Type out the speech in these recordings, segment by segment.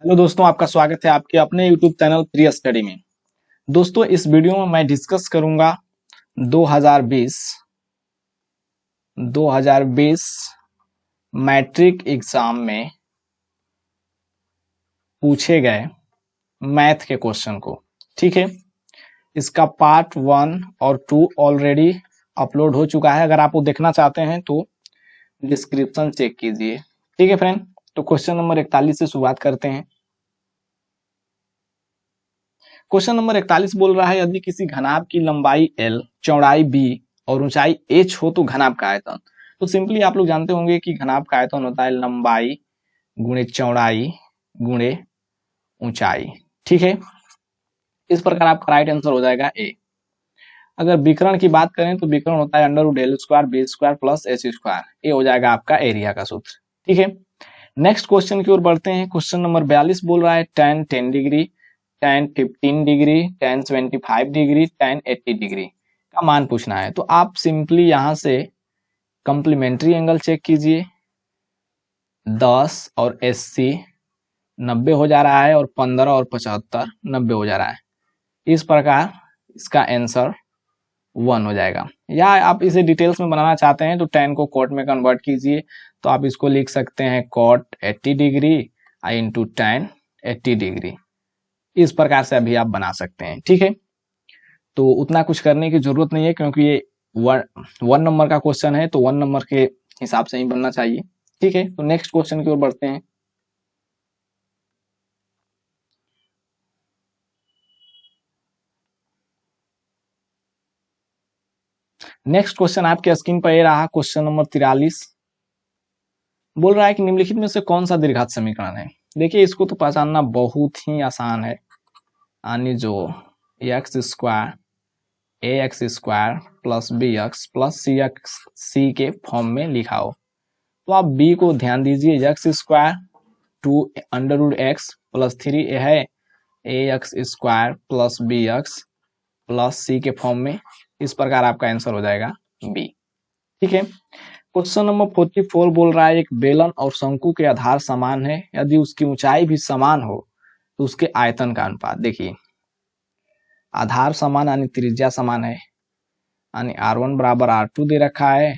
Hello दोस्तों, आपका स्वागत है आपके अपने यूट्यूब चैनल प्रिय स्टडी में। दोस्तों, इस वीडियो में मैं डिस्कस करूंगा 2020 मैट्रिक एग्जाम में पूछे गए मैथ के क्वेश्चन को। ठीक है, इसका पार्ट 1 और 2 ऑलरेडी अपलोड हो चुका है। अगर आप वो देखना चाहते हैं तो डिस्क्रिप्शन चेक कीजिए। ठीक है फ्रेंड, तो क्वेश्चन नंबर 41 से शुरुआत करते हैं। क्वेश्चन नंबर 41 बोल रहा है, यदि किसी घनाभ की लंबाई L, चौड़ाई B और ऊंचाई H हो तो घनाभ का आयतन। तो सिंपली आप लोग जानते होंगे कि घनाभ का आयतन होता है लंबाई गुणे चौड़ाई गुणे ऊंचाई। ठीक है, इस प्रकार आपका राइट आंसर हो जाएगा ए। अगर विकर्ण की बात करें तो विकर्ण होता है under root l square b square plus h square. ये हो जाएगा आपका एरिया का सूत्र। ठीक है, नेक्स्ट क्वेश्चन की ओर बढ़ते हैं। क्वेश्चन नंबर 42 बोल रहा है tan 10 degree, tan 15 degree, tan 25 degree, tan 80 degree का मान पूछना है। तो आप सिंपली यहां से कॉम्प्लीमेंट्री एंगल चेक कीजिए। 10 और 80 90 हो जा रहा है और 15 और 75 90 हो जा रहा है। इस प्रकार इसका आंसर 1 हो जाएगा। या आप इसे डिटेल्स में बनाना चाहते हैं तो tan को cot में कन्वर्ट कीजिए। तो आप इसको लिख सकते हैं cot 80 degree into tan 80 degree. इस प्रकार से अभी आप बना सकते हैं। ठीक है, तो उतना कुछ करने की जरूरत नहीं है क्योंकि ये 1 नंबर का क्वेश्चन है, तो 1 नंबर के हिसाब से ही बनना चाहिए। ठीक है, तो नेक्स्ट क्वेश्चन की ओर बढ़ते हैं। नेक्स्ट क्वेश्चन आपके स्क्रीन पर ये रहा, क्वेश्चन नंबर 43। बोल रहा है कि निम्नलिखित में से कौन सा द्विघात समीकरण है। देखिए, इसको तो पहचानना बहुत ही आसान है। यानी जो x square a x square plus b x plus c x c के फॉर्म में लिखा हो, तो आप बी को ध्यान दीजिए। X square 2 under root x plus 3 है a x square plus b x plus c के फॉर्म में। इस प्रकार आपका आंसर हो जाएगा बी। ठीक है, क्वेश्चन नंबर 44 बोल रहा है, एक बेलन और शंकु के आधार समान है, यदि उसकी ऊंचाई भी समान हो तो उसके आयतन का अनुपात। देखिए, आधार समान यानी त्रिज्या समान है, यानी R1 बराबर R2 दे रखा है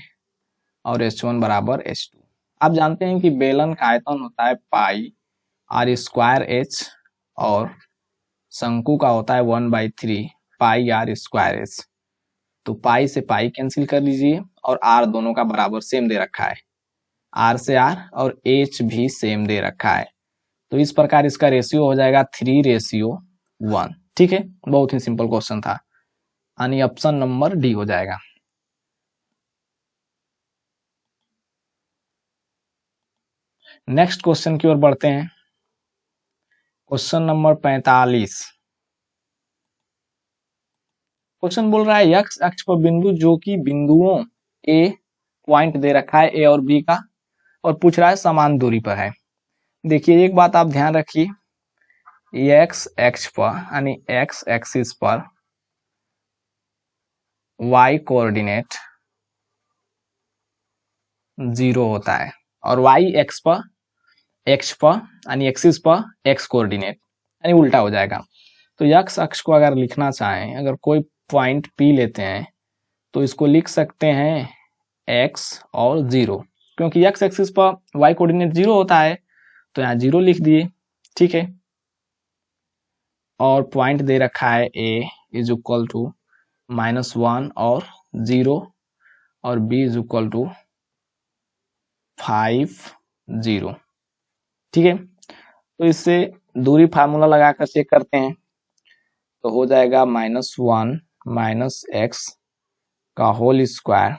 और H1 बराबर H2। आप जानते हैं कि बेलन का आयतन होता है पाई आर स्क्वायर एच और शंकु का होता है 1/3 पाई आर स्क्वायर एच। तो पाई से पाई कैंसिल कर लीजिए और आर दोनों का बराबर सेम दे रखा है, आर से आर, और एच भी सेम दे रखा है। तो इस प्रकार इसका रेशियो हो जाएगा 3:1। ठीक है, बहुत ही सिंपल क्वेश्चन था, यानी ऑप्शन नंबर डी हो जाएगा। नेक्स्ट क्वेश्चन की ओर बढ़ते हैं। Question number 45। क्वेश्चन बोल रहा है, एक्स अक्ष पर बिंदु जो कि बिंदुओं ए पॉइंट दे रखा है ए और बी का, और पूछ रहा है समान दूरी पर है। देखिए, एक बात आप ध्यान रखिए, एक्स अक्ष पर यानी एक्स एक्सिस पर y कोऑर्डिनेट 0 होता है और y एक्स पर यानी एक्सिस पर x कोऑर्डिनेट यानी उल्टा हो जाएगा। तो x अक्ष को अगर लिखना चाहें, अगर कोई पॉइंट P लेते हैं तो इसको लिख सकते हैं x और 0, क्योंकि x एक्सिस पर y कोऑर्डिनेट 0 होता है तो यहाँ 0 लिख दिए। ठीक है, और पॉइंट दे रखा है a इज इक्वल टू -1 और 0 और b इज इक्वल टू 5 0। ठीक है, तो इससे दूरी फार्मूला लगाकर चेक करते हैं तो हो जाएगा -1 माइनस एक्स का होल स्क्वायर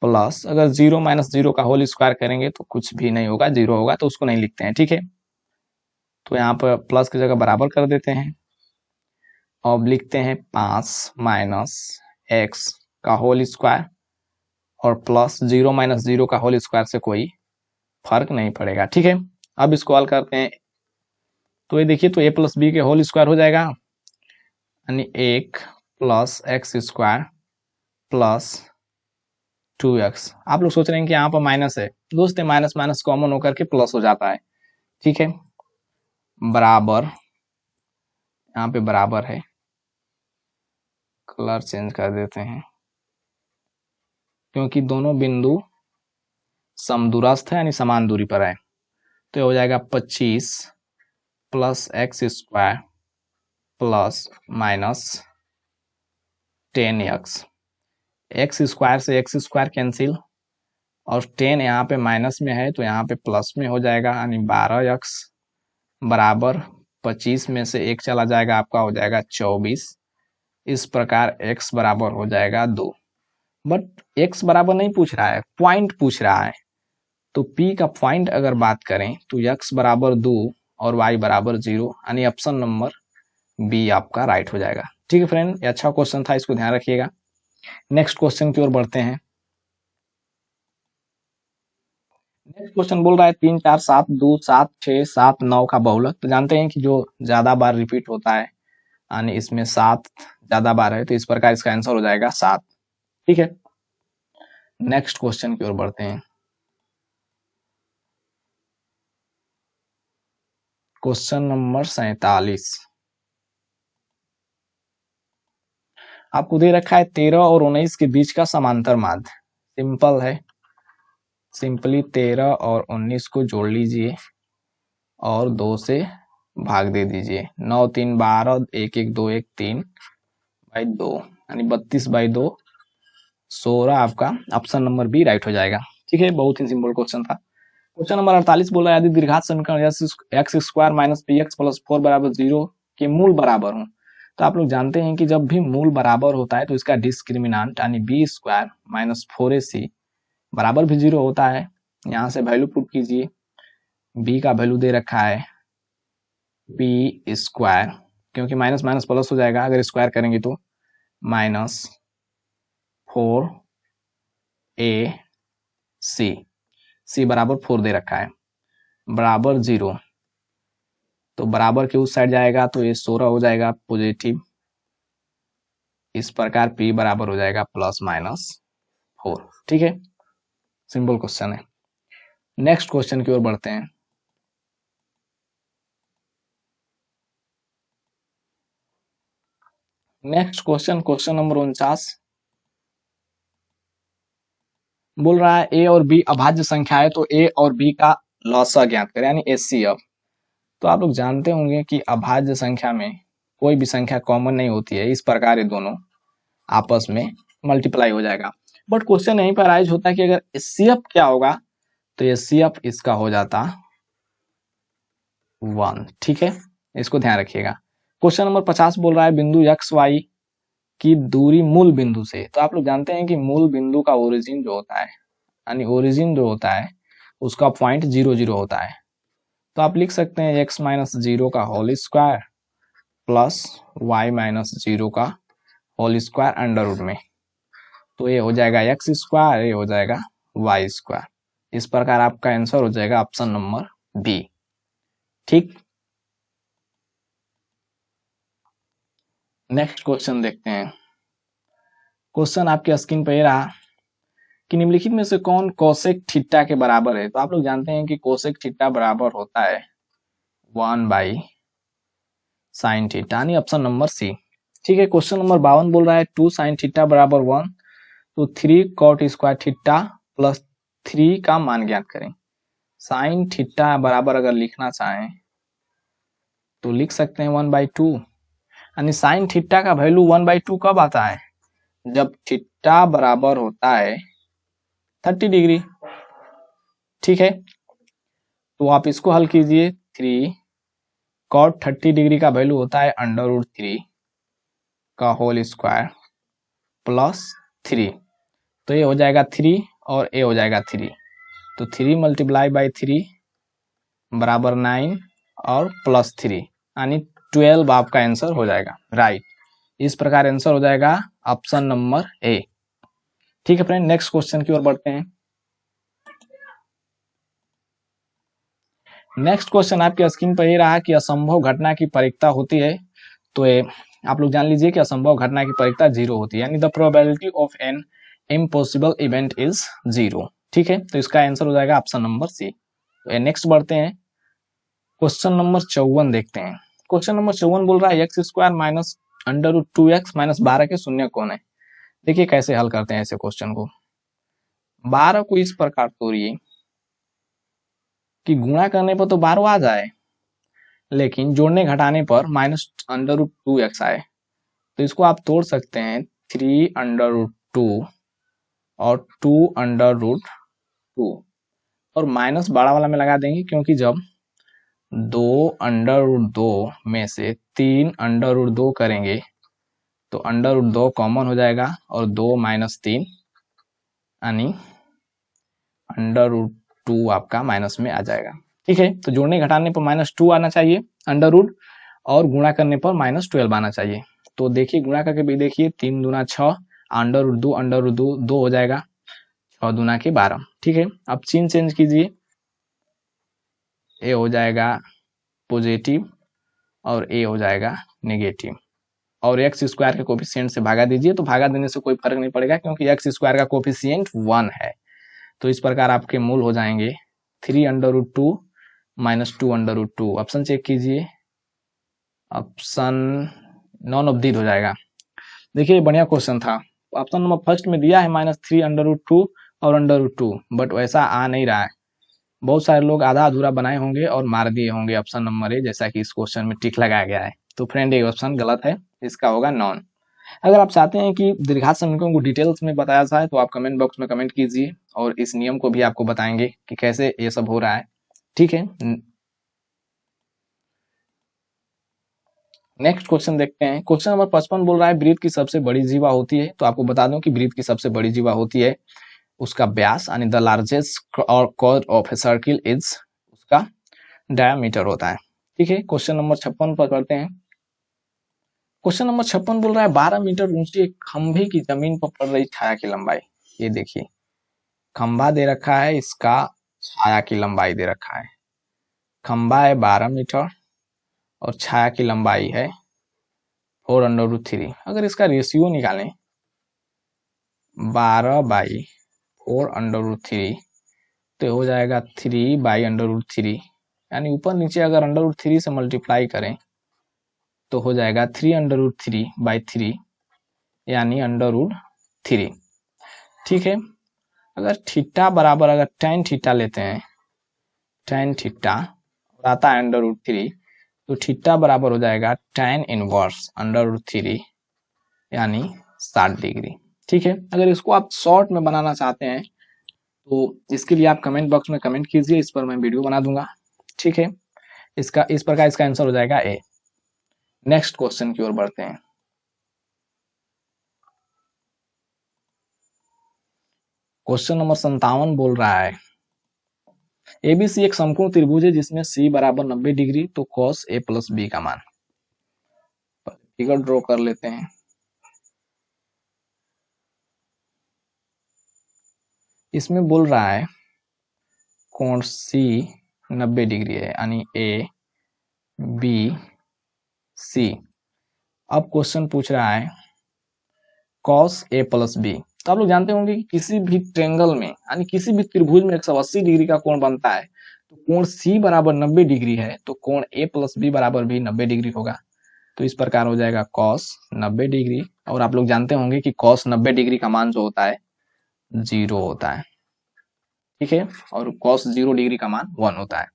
प्लस, अगर 0 - 0 का होल स्क्वायर करेंगे तो कुछ भी नहीं होगा, 0 होगा, तो उसको नहीं लिखते हैं। ठीक है, तो यहाँ पर प्लस की जगह बराबर कर देते हैं। अब लिखते हैं 5 माइनस एक्स का होल स्क्वायर और प्लस 0 - 0 का होल स्क्वायर से कोई फर्क नहीं पड़ेगा। ठीक है, अब इसको हल करते हैं तो ये देखिए, तो a प्लस बी के होल स्क्वायर हो जाएगा, यानी 1 plus x square plus 2x। आप लोग सोच रहे हैं कि यहाँ पर माइनस है, दोस्त माइनस माइनस कॉमन होकर के प्लस हो जाता है। ठीक है, बराबर, यहाँ पे बराबर है, कलर चेंज कर देते हैं क्योंकि दोनों बिंदु समदूरस्थ है यानी समान दूरी पर है। तो ये हो जाएगा 25 plus x square plus minus 10x, x square से एक्स स्क्वायर कैंसिल और 10 यहाँ पे माइनस में है तो यहाँ पे प्लस में हो जाएगा, यानी 12x बराबर 25 में से एक चला जाएगा, आपका हो जाएगा 24। इस प्रकार x बराबर हो जाएगा 2। बट x बराबर नहीं पूछ रहा है, पॉइंट पूछ रहा है। तो p का पॉइंट अगर बात करें तो x बराबर 2 और y बराबर 0, यानी ऑप्शन नंबर बी आपका राइट हो जाएगा। ठीक है फ्रेंड, ये अच्छा क्वेश्चन था, इसको ध्यान रखिएगा। नेक्स्ट क्वेश्चन की ओर बढ़ते हैं। नेक्स्ट क्वेश्चन बोल रहा है 3 4 7 2 7 6 7 9 का बहुलक। तो जानते हैं कि जो ज्यादा बार रिपीट होता है, यानी इसमें 7 ज्यादा बार है, तो इस प्रकार इसका आंसर हो जाएगा 7। ठीक है, नेक्स्ट क्वेश्चन की ओर बढ़ते हैं। क्वेश्चन नंबर 47 आपको दे रखा है 13 और 19 के बीच का समांतर माध्य। सिंपल है, सिंपली 13 और 19 को जोड़ लीजिए और 2 से भाग दे दीजिए। 9 3 12, 1 1 2 1 3 बाई 2, यानी 32/2 16 आपका ऑप्शन नंबर बी राइट हो जाएगा। ठीक है, बहुत ही सिंपल क्वेश्चन था। क्वेश्चन नंबर 48 बोला यदि द्विघात समीकरण x square minus P x plus 4 बराबर 0 के मूल बराबर हो। तो आप लोग जानते हैं कि जब भी मूल बराबर होता है तो इसका डिस्क्रिमिनांट यानी बी स्क्वायर माइनस 4ac बराबर भी 0 होता है। यहाँ से वैल्यू पुट कीजिए, बी का वैल्यू दे रखा है पी स्क्वायर, क्योंकि माइनस माइनस प्लस हो जाएगा अगर स्क्वायर करेंगे तो, माइनस 4ac, सी बराबर 4 दे रखा है, बराबर 0, तो बराबर के उस साइड जाएगा तो ये 16 हो जाएगा पॉजिटिव। इस प्रकार p बराबर हो जाएगा ±4। ठीक है, सिंपल क्वेश्चन है। नेक्स्ट क्वेश्चन की ओर बढ़ते हैं। नेक्स्ट क्वेश्चन, क्वेश्चन नंबर 49 बोल रहा है a और b अभाज्य संख्या है तो a और b का लॉसा ज्ञात करें, यानी HCF। तो आप लोग जानते होंगे कि अभाज्य संख्या में कोई भी संख्या कॉमन नहीं होती है, इस प्रकार ये दोनों आपस में मल्टीप्लाई हो जाएगा। बट क्वेश्चन यहीं पर राइज होता है कि अगर HCF क्या होगा, तो HCF इसका हो जाता 1। ठीक है, इसको ध्यान रखिएगा। क्वेश्चन नंबर 50 बोल रहा है बिंदु एक्स वाई की दूरी मूल बिंदु से। तो आप लोग जानते हैं कि मूल बिंदु का ओरिजिन जो होता है, यानी ओरिजिन जो होता है उसका पॉइंट 0 0 होता है। तो आप लिख सकते हैं x माइनस 0 का whole square plus y minus 0 का होल स्क्वायर अंडर रूट में। तो ये हो जाएगा x स्क्वायर, ये हो जाएगा y स्क्वायर। इस प्रकार आपका आंसर हो जाएगा ऑप्शन नंबर बी। ठीक, नेक्स्ट क्वेश्चन देखते हैं। क्वेश्चन आपके स्क्रीन पर ये रहा कि निम्नलिखित में से कौन कोसेक थीटा के बराबर है। तो आप लोग जानते हैं कि कोसेक थीटा बराबर होता है 1/sin थीटा, यानी ऑप्शन नंबर सी। ठीक है, क्वेश्चन नंबर 52 बोल रहा है 2sin थीटा बराबर 1, तो 3 cot स्क्वायर थीटा प्लस 3 का मान ज्ञात करें। साइन थीटा बराबर अगर लिखना चाहें तो लिख सकते हैं 1/2, यानी साइन थीटा का वैल्यू 1/2 कब आता है, जब थीटा बराबर होता है 30 डिग्री। ठीक है, तो आप इसको हल कीजिए। 3 cot 30 डिग्री का वैल्यू होता है √3 का होल स्क्वायर प्लस 3, तो ये हो जाएगा 3 और ये हो जाएगा 3, तो 3 × 3 बराबर 9 और प्लस 3, यानी 12 आपका आंसर हो जाएगा राइट। इस प्रकार आंसर हो जाएगा ऑप्शन नंबर ए। ठीक है फ्रेंड, नेक्स्ट क्वेश्चन की ओर बढ़ते हैं। नेक्स्ट क्वेश्चन आपके स्क्रीन पर ये रहा कि असंभव घटना की परिकता होती है। तो ये आप लोग जान लीजिए कि असंभव घटना की परिकता 0 होती है, यानी the probability of an impossible event is 0। ठीक है, तो इसका आंसर हो जाएगा ऑप्शन नंबर सी। तो नेक्स्ट बढ़ते हैं। क्वेश्चन नंबर 54 देखते हैं। क्वेश्चन नंबर 54 बोल रहा है x square minus under root 2x minus 12 के शून्य कौन है। देखिए कैसे हल करते हैं ऐसे क्वेश्चन को। 12 को इस प्रकार तोड़िए कि गुणा करने पर तो 12 आ जाए, लेकिन जोड़ने घटाने पर माइनस अंडर रूट 2x आए। तो इसको आप तोड़ सकते हैं 3 अंडर रूट 2 और 2 अंडर रूट 2 और माइनस बड़ा वाला में लगा देंगे, क्योंकि जब 2 अंडर रूट 2 में से 3 अंडर रूट 2 करेंगे तो अंडर रूट 2 कॉमन हो जाएगा और 2 माइनस 3 यानी अंडर रूट 2 आपका माइनस में आ जाएगा। ठीक है, तो जोड़ने घटाने पर माइनस 2 आना चाहिए अंडर रूट, और गुणा करने पर माइनस 12 आना चाहिए। तो देखिए गुणा करके भी देखिए 3 दूना 6, अंडर रूट 2 हो जाएगा, 6 दूना के 12। ठीक है, अब चिन्ह चेंज कीजिए, ए हो जाएगा पॉजिटिव और ए हो जाएगा नेगेटिव, और एक्स स्क्वायर के कोफिशिएंट से भागा दीजिए। तो भागा देने से कोई फर्क नहीं पड़ेगा, क्योंकि एक्स स्क्वायर का कोफिशिएंट 1 है। तो इस प्रकार आपके मूल हो जाएंगे 3 under root 2 minus 2 under root 2। Option check कीजिए, ऑप्शन नॉन ऑफ दीज हो जाएगा। देखिए बढ़िया क्वेश्चन था। ऑप्शन नंबर फर्स्ट में दिया है माइनस 3 अंडर रूट 2 और अंडर रूट 2, बट वैसा आ नहीं रहा है। बहुत सारे लोग आधा अधूरा बनाए होंगे और मार दिए होंगे ऑप्शन नंबर ए, जैसा कि इस क्वेश्चन में टिक लगाया गया है। तो फ्रेंड ये ऑप्शन गलत है, इसका होगा नॉन। अगर आप चाहते हैं कि द्विघात समीकरण को डिटेल्स में बताया जाए तो आप कमेंट बॉक्स में कमेंट कीजिए, और इस नियम को भी आपको बताएंगे कि कैसे ये सब हो रहा है। ठीक है, नेक्स्ट क्वेश्चन देखते हैं। क्वेश्चन नंबर 55 बोल रहा है वृत्त की सबसे बड़ी जीवा होती है। तो आपको बता दूं कि वृत्त की सबसे बड़ी जीवा होती है उसका व्यास, यानी द लार्जेस्ट और chord of a circle is उसका डायमीटर होता है। ठीक है, क्वेश्चन नंबर 56 पर करते हैं। क्वेश्चन नंबर 56 बोल रहा है 12 मीटर ऊंची एक खंभे की जमीन पर पड़ रही छाया की लंबाई। ये देखिए खंभा दे रखा है, इसका छाया की लंबाई दे रखा है। खंभा है 12 मीटर और छाया की लंबाई है 4 अंडर रूट 3। अगर इसका रेशियो निकालें 12 बाई 4 अंडर रूट 3 तो हो जाएगा 3 बाई अंडर रूट 3, यानी ऊपर नीचे अगर अंडर रूट 3 से मल्टीप्लाई करें तो हो जाएगा 3 अंडर रूट 3 बाई 3, यानी अंडर रूट 3। ठीक है, अगर थीटा बराबर अगर tan थीटा लेते हैं, tan थीटा आता है अंडर रूट 3, तो थीटा बराबर हो जाएगा tan इनवर्स अंडर रूट 3, यानी 60 डिग्री। ठीक है, अगर इसको आप शॉर्ट में बनाना चाहते हैं तो इसके लिए आप कमेंट बॉक्स में कमेंट कीजिए, इस पर मैं वीडियो बना दूंगा। ठीक है, इसका इस प्रकार इसका आंसर हो जाएगा ए। नेक्स्ट क्वेश्चन की ओर बढ़ते हैं। क्वेश्चन नंबर 57 बोल रहा है एबीसी एक समकोण त्रिभुज है जिसमें सी बराबर 90 डिग्री, तो cos a प्लस बी का मान। फिगर ड्रॉ कर लेते हैं। इसमें बोल रहा है कोण सी 90 डिग्री है, यानी ए बी सी। अब क्वेश्चन पूछ रहा है cos a प्लस बी। तो आप लोग जानते होंगे कि किसी भी ट्रेंगल में यानी किसी भी त्रिभुज में 180 डिग्री का कोण बनता है, तो कोण सी बराबर 90 डिग्री है, तो कोण a प्लस बी बराबर भी 90 डिग्री होगा। तो इस प्रकार हो जाएगा cos 90 डिग्री, और आप लोग जानते होंगे कि cos 90 डिग्री का मान जो होता है 0 होता है। ठीक है, और cos 0 डिग्री का मान 1 होता है।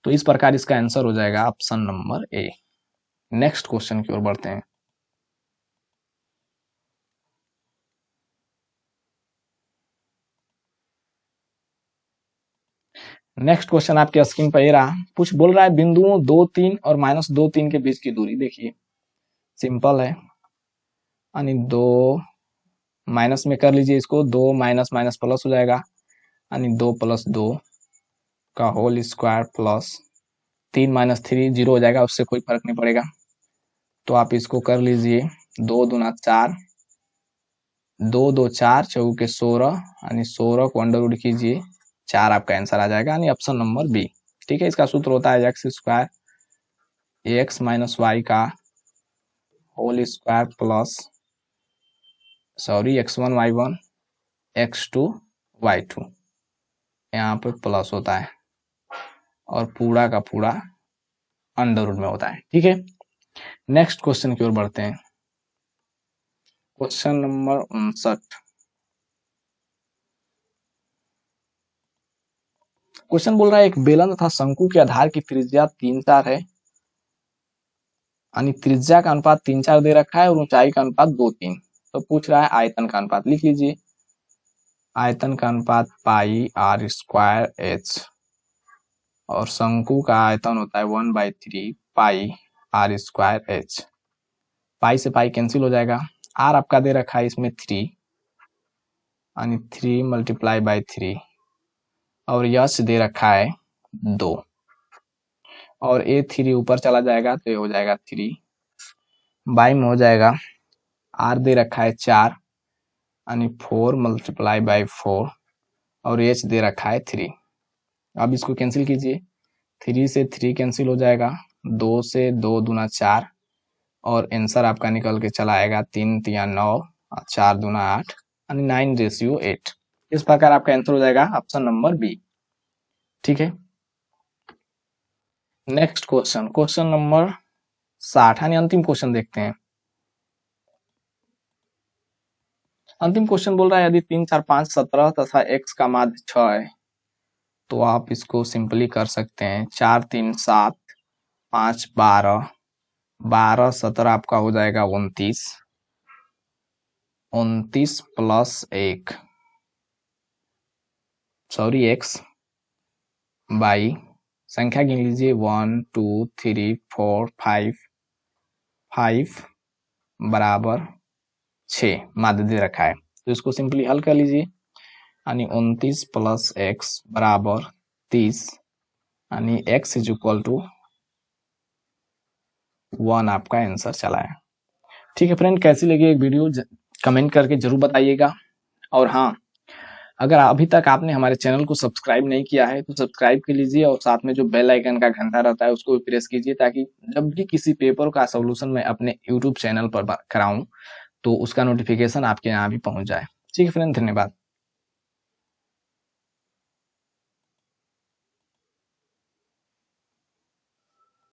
तो इस प्रकार इसका आंसर हो जाएगा option number A. Next question की ओर बढ़ते हैं। नेक्स्ट क्वेश्चन आपके स्क्रीन पर ये रहा, कुछ बोल रहा है बिंदुओं 2 3 और माइनस 2 3 के बीच की दूरी। देखिए सिंपल है, यानी 2 माइनस में कर लीजिए इसको, 2 माइनस माइनस प्लस हो जाएगा, यानी 2 प्लस 2 का होल स्क्वायर प्लस 3 माइनस 3 0 हो जाएगा, उससे कोई फर्क नहीं पड़ेगा। तो आप इसको कर लीजिए 2 दूना 4, 2 2 4 चौके 16, यानी 16 को अंडर रूट कीजिए, 4 आपका आंसर आ जाएगा, यानी ऑप्शन नंबर बी। ठीक है, इसका सूत्र होता है x square x minus y का whole square plus x1 y1 x2 y2, यहाँ पे प्लस होता है और पूरा का पूरा अंडर रूट में होता है। ठीक है, नेक्स्ट क्वेश्चन की ओर बढ़ते हैं। Question number 59। क्वेश्चन बोल रहा है एक बेलन तथा शंकु के आधार की त्रिज्या 3-4 है, यानी त्रिज्या का अनुपात 3-4 दे रखा है और ऊंचाई का अनुपात 2-3। तो पूछ रहा है आयतन का अनुपात, लिख लीजिए आयतन का अनुपात पाई आर स्क्वायर एच, और शंकु का आयतन होता है 1/3 पाई आर स्क्वायर एच। पाई से पाई कैंसिल हो जाएगा, आर आपका दे रखा है इसमें 3, यानी 3 × 3, और यश दे रखा है 2, और ए 3 ऊपर चला जाएगा तो ये हो जाएगा 3, बाई में हो जाएगा आर दे रखा है 4, यानी 4 × 4, और एच दे रखा है 3। अब इसको कैंसिल कीजिए, 3 से 3 कैंसिल हो जाएगा, 2 से 2 दूना 4, और आंसर आपका निकल के चला आएगा 3 × 9 और 4 दूना 8, यानी 9:8। इस प्रकार आपका आंसर हो जाएगा ऑप्शन नंबर बी। ठीक है, नेक्स्ट क्वेश्चन, क्वेश्चन नंबर 60, यानी अंतिम क्वेश्चन देखते हैं। अंतिम क्वेश्चन बोल रहा है यदि 3, 4, 5, 17 तथा x का माध्य 6 है, तो आप इसको सिंपली कर सकते हैं 4, 3, 7, 5, 12, 12, 17 आपका हो जाएगा 29, 29 प्लस 1 सॉरी x बाई संख्या गिन लीजिए 1, 2, 3, 4, 5 बराबर 6 माध्य दे रखा है, तो इसको सिंपली हल कर लीजिए, यानी 29 प्लस x बराबर 30, यानी x इज इक्वल टू 1 आपका आंसर चला है। ठीक है फ्रेंड, कैसी लगी एक वीडियो कमेंट करके जरूर बताइएगा, और हाँ, अगर अभी तक आपने हमारे चैनल को सब्सक्राइब नहीं किया है तो सब्सक्राइब कर लीजिए, और साथ में जो बेल आइकन का घंटा रहता है उसको भी प्रेस कीजिए, ताकि जब भी किसी पेपर का सॉल्यूशन मैं अपने यूट्यूब चैनल पर कराऊं तो उसका नोटिफिकेशन आपके यहाँ भी पहुंच जाए। ठीक है फ्रेंड, धन्यवाद।